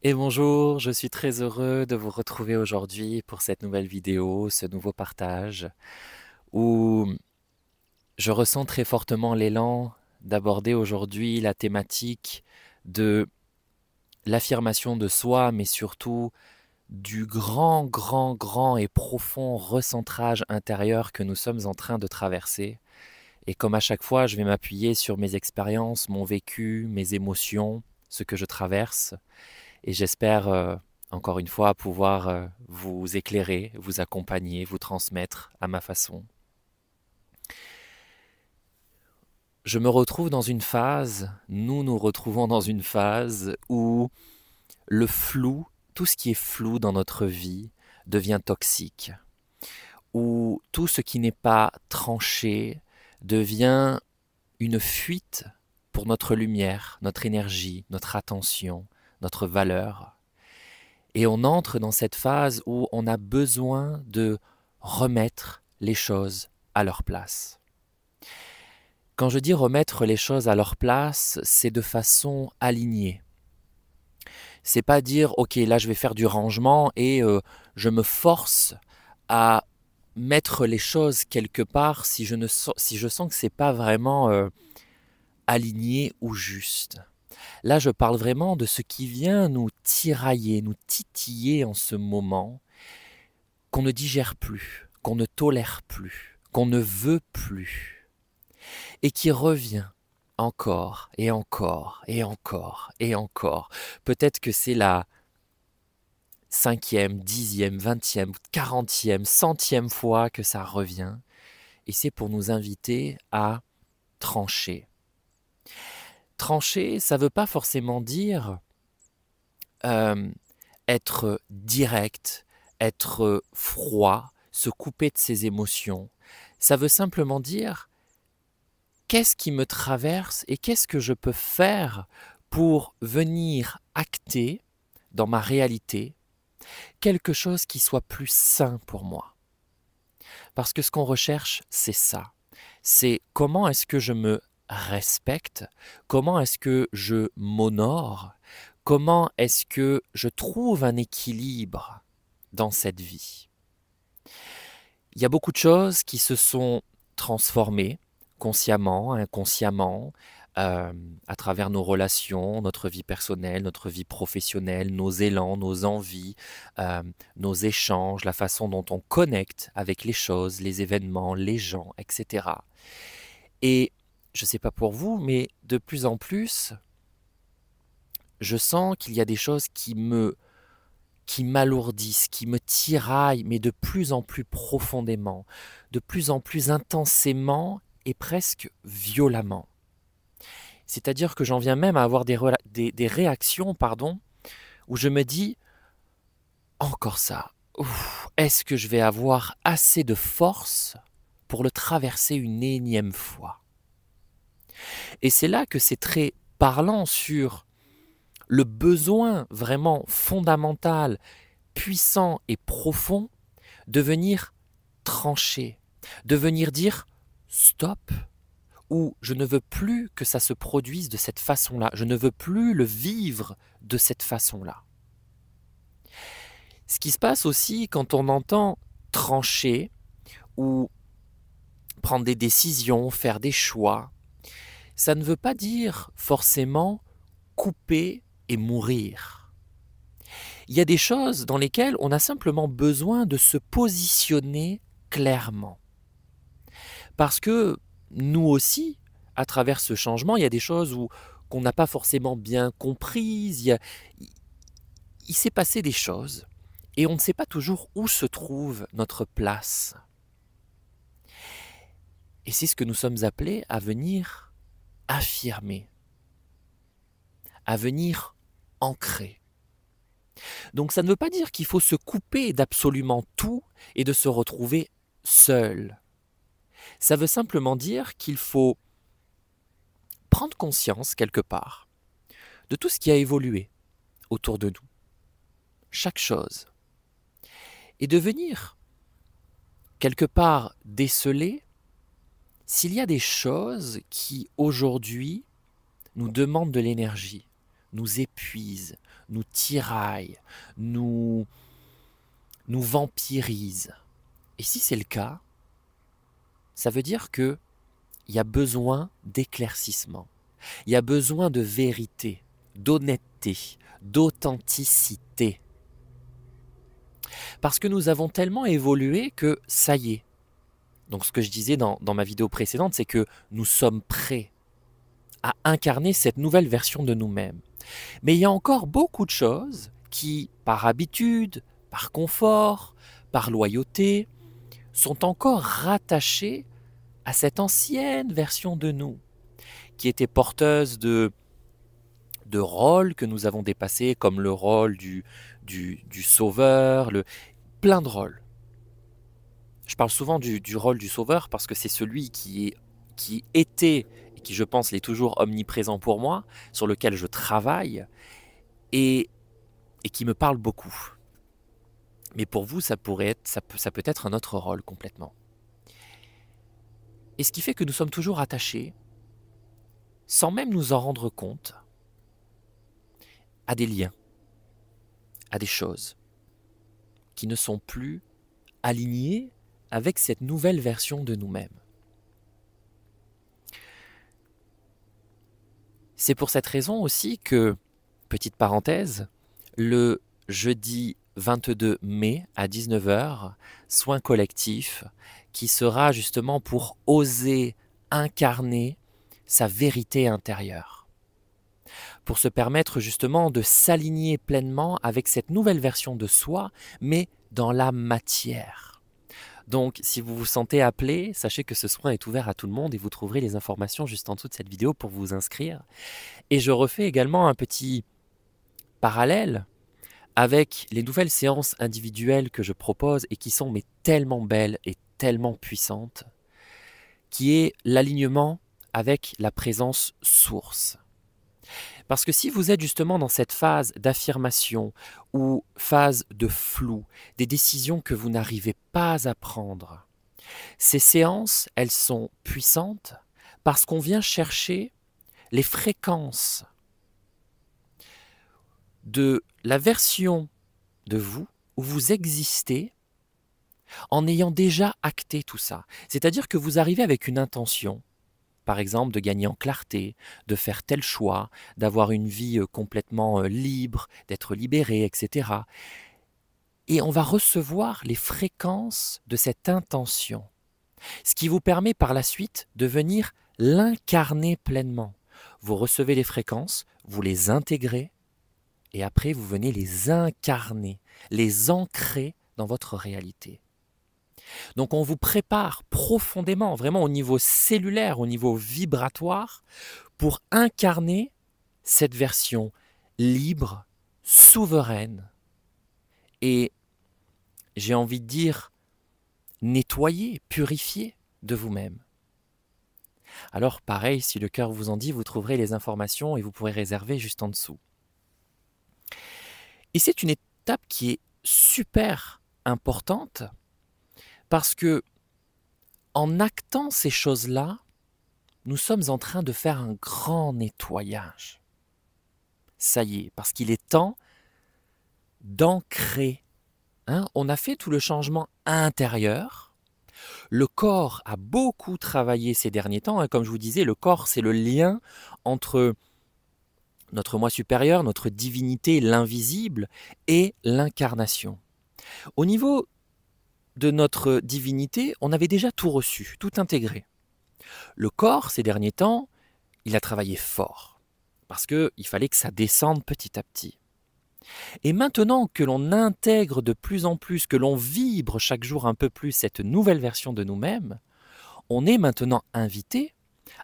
Et bonjour, je suis très heureux de vous retrouver aujourd'hui pour cette nouvelle vidéo, ce nouveau partage, où je ressens très fortement l'élan d'aborder aujourd'hui la thématique de l'affirmation de soi, mais surtout du grand, grand, grand et profond recentrage intérieur que nous sommes en train de traverser. Et comme à chaque fois, je vais m'appuyer sur mes expériences, mon vécu, mes émotions, ce que je traverse. Et j'espère, encore une fois, pouvoir vous éclairer, vous accompagner, vous transmettre à ma façon. Je me retrouve dans une phase, nous nous retrouvons dans une phase où le flou, tout ce qui est flou dans notre vie, devient toxique, où tout ce qui n'est pas tranché devient une fuite pour notre lumière, notre énergie, notre attention, notre valeur. Et on entre dans cette phase où on a besoin de remettre les choses à leur place. Quand je dis remettre les choses à leur place, c'est de façon alignée. C'est pas dire ok là je vais faire du rangement et je me force à mettre les choses quelque part si si je sens que c'est pas vraiment aligné ou juste. Là, je parle vraiment de ce qui vient nous tirailler, nous titiller en ce moment, qu'on ne digère plus, qu'on ne tolère plus, qu'on ne veut plus, et qui revient encore et encore et encore et encore. Peut-être que c'est la cinquième, dixième, vingtième, quarantième, centième fois que ça revient, et c'est pour nous inviter à trancher. Trancher, ça ne veut pas forcément dire euh, être direct, être froid, se couper de ses émotions. Ça veut simplement dire qu'est-ce qui me traverse et qu'est-ce que je peux faire pour venir acter dans ma réalité quelque chose qui soit plus sain pour moi. Parce que ce qu'on recherche, c'est ça. C'est comment est-ce que je me respecte, comment est-ce que je m'honore, comment est-ce que je trouve un équilibre dans cette vie. Il y a beaucoup de choses qui se sont transformées consciemment, inconsciemment, euh, à travers nos relations, notre vie personnelle, notre vie professionnelle, nos élans, nos envies, euh, nos échanges, la façon dont on connecte avec les choses, les événements, les gens, etc. Et je ne sais pas pour vous, mais de plus en plus, je sens qu'il y a des choses qui m'alourdissent, qui me tiraillent, mais de plus en plus profondément, de plus en plus intensément et presque violemment. C'est-à-dire que j'en viens même à avoir des réactions, pardon, où je me dis, encore ça, est-ce que je vais avoir assez de force pour le traverser une énième fois? Et c'est là que c'est très parlant sur le besoin vraiment fondamental, puissant et profond de venir trancher, de venir dire stop, ou je ne veux plus que ça se produise de cette façon-là, je ne veux plus le vivre de cette façon-là. Ce qui se passe aussi quand on entend trancher ou prendre des décisions, faire des choix, ça ne veut pas dire forcément couper et mourir. Il y a des choses dans lesquelles on a simplement besoin de se positionner clairement. Parce que nous aussi, à travers ce changement, il y a des choses qu'on n'a pas forcément bien comprises, il s'est passé des choses, et on ne sait pas toujours où se trouve notre place. Et c'est ce que nous sommes appelés à venir affirmer, à venir ancrer. Donc ça ne veut pas dire qu'il faut se couper d'absolument tout et de se retrouver seul. Ça veut simplement dire qu'il faut prendre conscience quelque part de tout ce qui a évolué autour de nous, chaque chose, et de venir quelque part déceler s'il y a des choses qui aujourd'hui nous demandent de l'énergie, nous épuise, nous tiraille, nous vampirise. Et si c'est le cas, ça veut dire qu'il y a besoin d'éclaircissement, il y a besoin de vérité, d'honnêteté, d'authenticité. Parce que nous avons tellement évolué que ça y est. Donc ce que je disais dans ma vidéo précédente, c'est que nous sommes prêts à incarner cette nouvelle version de nous-mêmes. Mais il y a encore beaucoup de choses qui, par habitude, par confort, par loyauté, sont encore rattachées à cette ancienne version de nous, qui était porteuse de rôles que nous avons dépassés, comme le rôle du sauveur, plein de rôles. Je parle souvent du rôle du sauveur parce que c'est celui qui était, et qui je pense l'est toujours omniprésent pour moi, sur lequel je travaille, et qui me parle beaucoup. Mais pour vous, ça peut être un autre rôle complètement. Et ce qui fait que nous sommes toujours attachés, sans même nous en rendre compte, à des liens, à des choses qui ne sont plus alignés avec cette nouvelle version de nous-mêmes. C'est pour cette raison aussi que, petite parenthèse, le jeudi 22 mai à 19h, soin collectif, qui sera justement pour oser incarner sa vérité intérieure, pour se permettre justement de s'aligner pleinement avec cette nouvelle version de soi, mais dans la matière. Donc, si vous vous sentez appelé, sachez que ce soin est ouvert à tout le monde et vous trouverez les informations juste en dessous de cette vidéo pour vous inscrire. Et je refais également un petit parallèle avec les nouvelles séances individuelles que je propose et qui sont mais tellement belles et tellement puissantes, qui est l'alignement avec la présence source. Parce que si vous êtes justement dans cette phase d'affirmation ou phase de flou, des décisions que vous n'arrivez pas à prendre, ces séances, elles sont puissantes parce qu'on vient chercher les fréquences de la version de vous où vous existez en ayant déjà acté tout ça. C'est-à-dire que vous arrivez avec une intention, par exemple de gagner en clarté, de faire tel choix, d'avoir une vie complètement libre, d'être libéré, etc. Et on va recevoir les fréquences de cette intention, ce qui vous permet par la suite de venir l'incarner pleinement. Vous recevez les fréquences, vous les intégrez, et après vous venez les incarner, les ancrer dans votre réalité. Donc on vous prépare profondément, vraiment au niveau cellulaire, au niveau vibratoire, pour incarner cette version libre, souveraine, et j'ai envie de dire nettoyée, purifiée de vous-même. Alors pareil, si le cœur vous en dit, vous trouverez les informations et vous pourrez réserver juste en dessous. Et c'est une étape qui est super importante parce que en actant ces choses-là, nous sommes en train de faire un grand nettoyage. Ça y est, parce qu'il est temps d'ancrer. On a fait tout le changement intérieur. Le corps a beaucoup travaillé ces derniers temps. Comme je vous disais, le corps, c'est le lien entre notre moi supérieur, notre divinité, l'invisible, et l'incarnation. Au niveau de notre divinité, on avait déjà tout reçu, tout intégré. Le corps, ces derniers temps, il a travaillé fort, parce qu'il fallait que ça descende petit à petit. Et maintenant que l'on intègre de plus en plus, que l'on vibre chaque jour un peu plus cette nouvelle version de nous-mêmes, on est maintenant invité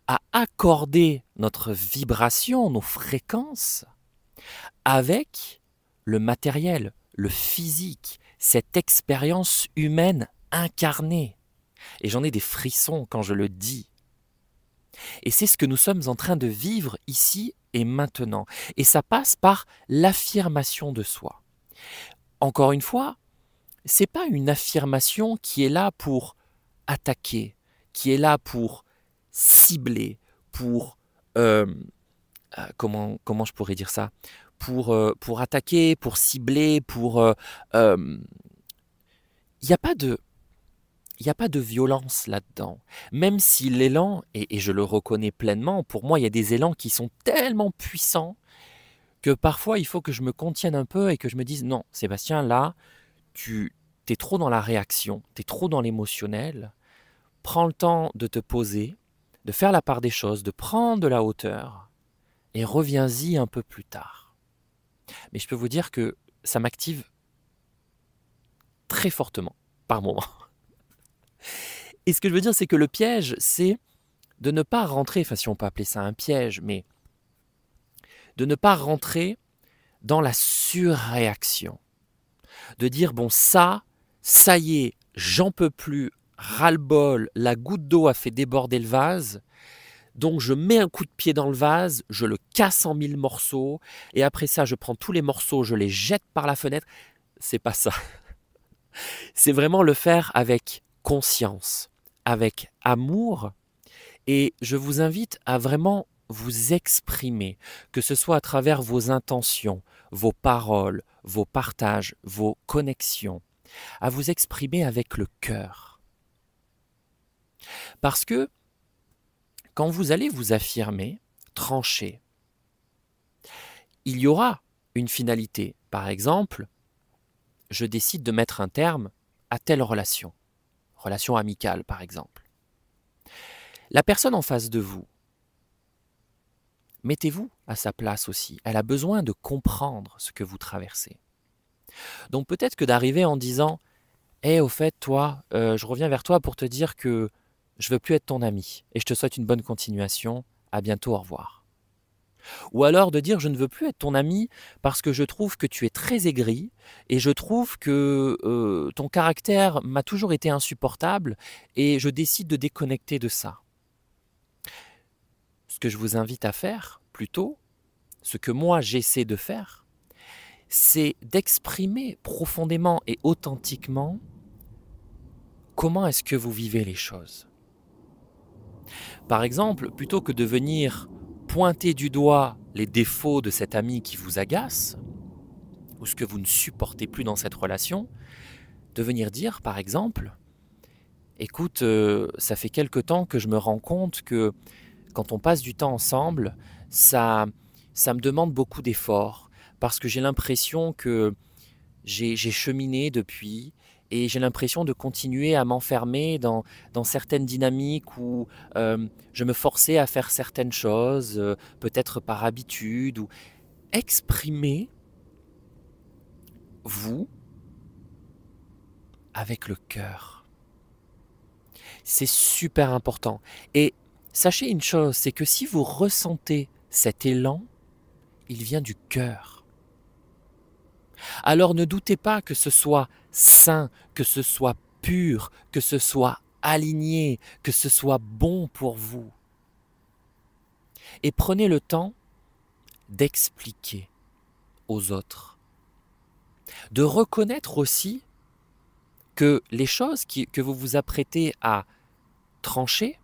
à accorder notre vibration, nos fréquences, avec le matériel, le physique, cette expérience humaine incarnée. Et j'en ai des frissons quand je le dis. Et c'est ce que nous sommes en train de vivre ici et maintenant. Et ça passe par l'affirmation de soi. Encore une fois, ce n'est pas une affirmation qui est là pour attaquer, qui est là pour cibler, pour comment je pourrais dire ça? Pour attaquer, pour cibler, il n'y a pas de il y a pas de violence là-dedans. Même si l'élan, et je le reconnais pleinement, pour moi, il y a des élans qui sont tellement puissants que parfois, il faut que je me contienne un peu et que je me dise: «Non, Sébastien, là, tu es trop dans la réaction, tu es trop dans l'émotionnel. Prends le temps de te poser, de faire la part des choses, de prendre de la hauteur et reviens-y un peu plus tard». Mais je peux vous dire que ça m'active très fortement par moment. Et ce que je veux dire, c'est que le piège, c'est de ne pas rentrer, enfin si on peut appeler ça un piège, mais de ne pas rentrer dans la surréaction. De dire, bon ça y est, j'en peux plus, ras-le-bol, la goutte d'eau a fait déborder le vase, donc je mets un coup de pied dans le vase, je le casse en 1000 morceaux, et après ça, je prends tous les morceaux, je les jette par la fenêtre. C'est pas ça. C'est vraiment le faire avec conscience, avec amour, et je vous invite à vraiment vous exprimer, que ce soit à travers vos intentions, vos paroles, vos partages, vos connexions, à vous exprimer avec le cœur. Parce que quand vous allez vous affirmer, trancher, il y aura une finalité. Par exemple, je décide de mettre un terme à telle relation amicale par exemple. La personne en face de vous, mettez-vous à sa place aussi. Elle a besoin de comprendre ce que vous traversez. Donc peut-être que d'arriver en disant « Hey, au fait, toi, je reviens vers toi pour te dire que je veux plus être ton ami et je te souhaite une bonne continuation. À bientôt, au revoir. » Ou alors de dire « Je ne veux plus être ton ami parce que je trouve que tu es très aigri et je trouve que ton caractère m'a toujours été insupportable et je décide de déconnecter de ça. » Ce que je vous invite à faire, plutôt, ce que moi j'essaie de faire, c'est d'exprimer profondément et authentiquement comment est-ce que vous vivez les choses. Par exemple, plutôt que de venir pointer du doigt les défauts de cet ami qui vous agace, ou ce que vous ne supportez plus dans cette relation, de venir dire, par exemple, « Écoute, ça fait quelque temps que je me rends compte que quand on passe du temps ensemble, ça me demande beaucoup d'efforts, parce que j'ai l'impression que j'ai cheminé depuis et j'ai l'impression de continuer à m'enfermer dans certaines dynamiques où je me forçais à faire certaines choses, peut-être par habitude, ou exprimer vous avec le cœur. C'est super important. Et sachez une chose, c'est que si vous ressentez cet élan, il vient du cœur. Alors ne doutez pas que ce soit sain, que ce soit pur, que ce soit aligné, que ce soit bon pour vous. Et prenez le temps d'expliquer aux autres, de reconnaître aussi que les choses que vous vous apprêtez à trancher,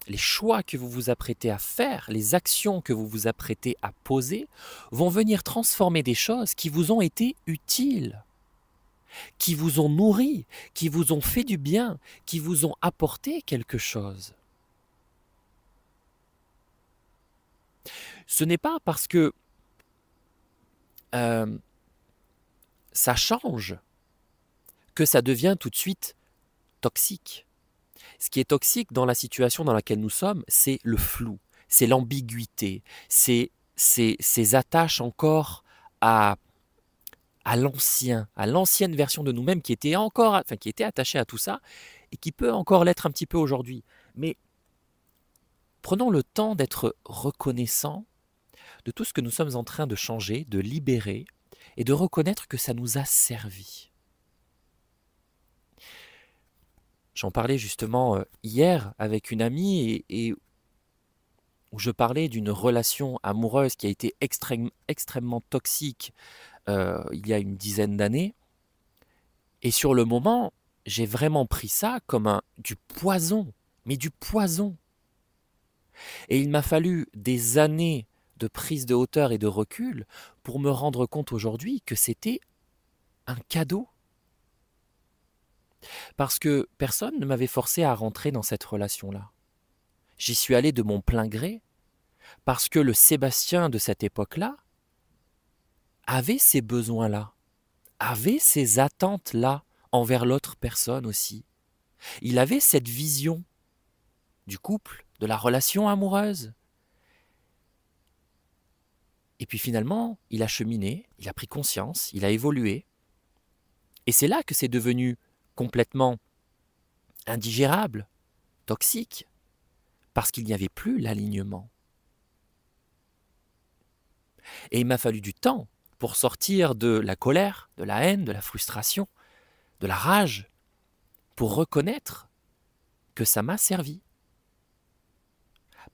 les choix que vous vous apprêtez à faire, les actions que vous vous apprêtez à poser, vont venir transformer des choses qui vous ont été utiles, qui vous ont nourri, qui vous ont fait du bien, qui vous ont apporté quelque chose. Ce n'est pas parce que ça change que ça devient tout de suite toxique. Ce qui est toxique dans la situation dans laquelle nous sommes, c'est le flou, c'est l'ambiguïté, c'est ces attaches encore à l'ancienne version de nous-mêmes qui était qui était attachée à tout ça et qui peut encore l'être un petit peu aujourd'hui. Mais prenons le temps d'être reconnaissants de tout ce que nous sommes en train de changer, de libérer et de reconnaître que ça nous a servi. J'en parlais justement hier avec une amie et où je parlais d'une relation amoureuse qui a été extrêmement toxique il y a une dizaine d'années. Et sur le moment, j'ai vraiment pris ça comme du poison, mais du poison. Et il m'a fallu des années de prise de hauteur et de recul pour me rendre compte aujourd'hui que c'était un cadeau. Parce que personne ne m'avait forcé à rentrer dans cette relation-là. J'y suis allé de mon plein gré parce que le Sébastien de cette époque-là avait ces besoins-là, avait ces attentes-là envers l'autre personne aussi. Il avait cette vision du couple, de la relation amoureuse. Et puis finalement, il a cheminé, il a pris conscience, il a évolué. Et c'est là que c'est devenu complètement indigérable, toxique, parce qu'il n'y avait plus l'alignement. Et il m'a fallu du temps pour sortir de la colère, de la haine, de la frustration, de la rage, pour reconnaître que ça m'a servi.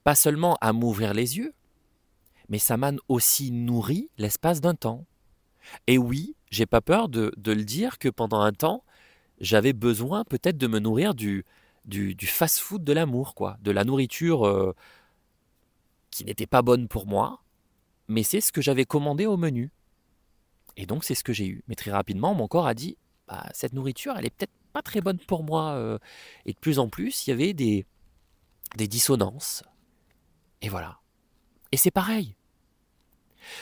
Pas seulement à m'ouvrir les yeux, mais ça m'a aussi nourri l'espace d'un temps. Et oui, j'ai pas peur de le dire que pendant un temps, j'avais besoin peut-être de me nourrir du fast-food de l'amour, quoi, de la nourriture qui n'était pas bonne pour moi, mais c'est ce que j'avais commandé au menu. Et donc c'est ce que j'ai eu. Mais très rapidement, mon corps a dit, bah, cette nourriture, elle est peut-être pas très bonne pour moi. Et de plus en plus, il y avait des dissonances. Et voilà. Et c'est pareil.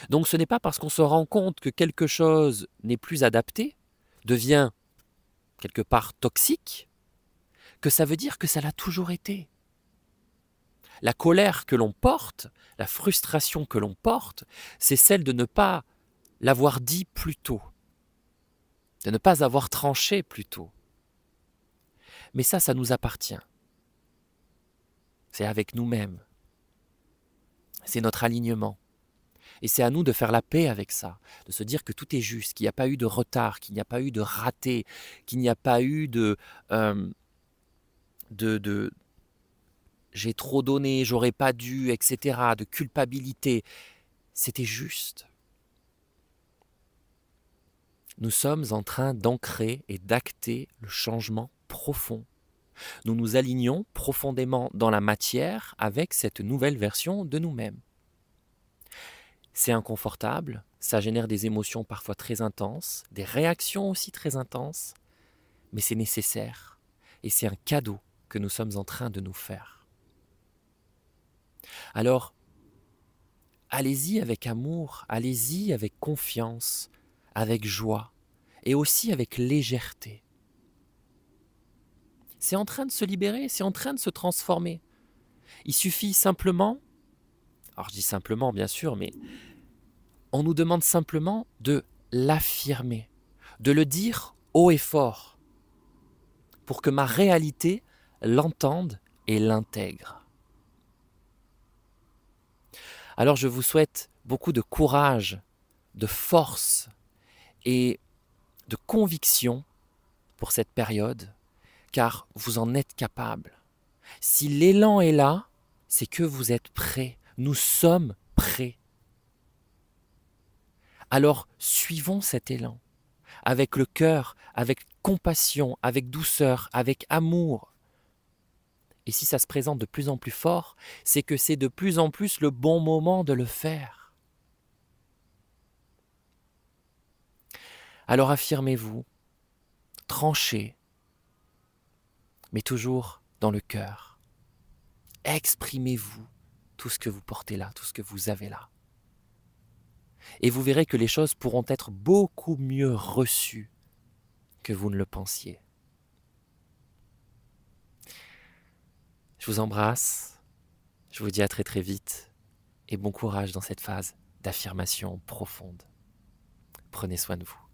Donc ce n'est pas parce qu'on se rend compte que quelque chose n'est plus adapté, devient quelque part toxique, que ça veut dire que ça l'a toujours été. La colère que l'on porte, la frustration que l'on porte, c'est celle de ne pas l'avoir dit plus tôt, de ne pas avoir tranché plus tôt. Mais ça nous appartient. C'est avec nous-mêmes. C'est notre alignement. Et c'est à nous de faire la paix avec ça, de se dire que tout est juste, qu'il n'y a pas eu de retard, qu'il n'y a pas eu de raté, qu'il n'y a pas eu de j'ai trop donné, j'aurais pas dû, etc., de culpabilité. C'était juste. Nous sommes en train d'ancrer et d'acter le changement profond. Nous nous alignons profondément dans la matière avec cette nouvelle version de nous-mêmes. C'est inconfortable, ça génère des émotions parfois très intenses, des réactions aussi très intenses, mais c'est nécessaire et c'est un cadeau que nous sommes en train de nous faire. Alors, allez-y avec amour, allez-y avec confiance, avec joie et aussi avec légèreté. C'est en train de se libérer, c'est en train de se transformer. Il suffit simplement, alors je dis simplement bien sûr, mais on nous demande simplement de l'affirmer, de le dire haut et fort, pour que ma réalité l'entende et l'intègre. Alors je vous souhaite beaucoup de courage, de force et de conviction pour cette période, car vous en êtes capable. Si l'élan est là, c'est que vous êtes prêts. Nous sommes prêts. Alors suivons cet élan, avec le cœur, avec compassion, avec douceur, avec amour. Et si ça se présente de plus en plus fort, c'est que c'est de plus en plus le bon moment de le faire. Alors affirmez-vous, tranchez, mais toujours dans le cœur. Exprimez-vous tout ce que vous portez là, tout ce que vous avez là. Et vous verrez que les choses pourront être beaucoup mieux reçues que vous ne le pensiez. Je vous embrasse, je vous dis à très très vite et bon courage dans cette phase d'affirmation profonde. Prenez soin de vous.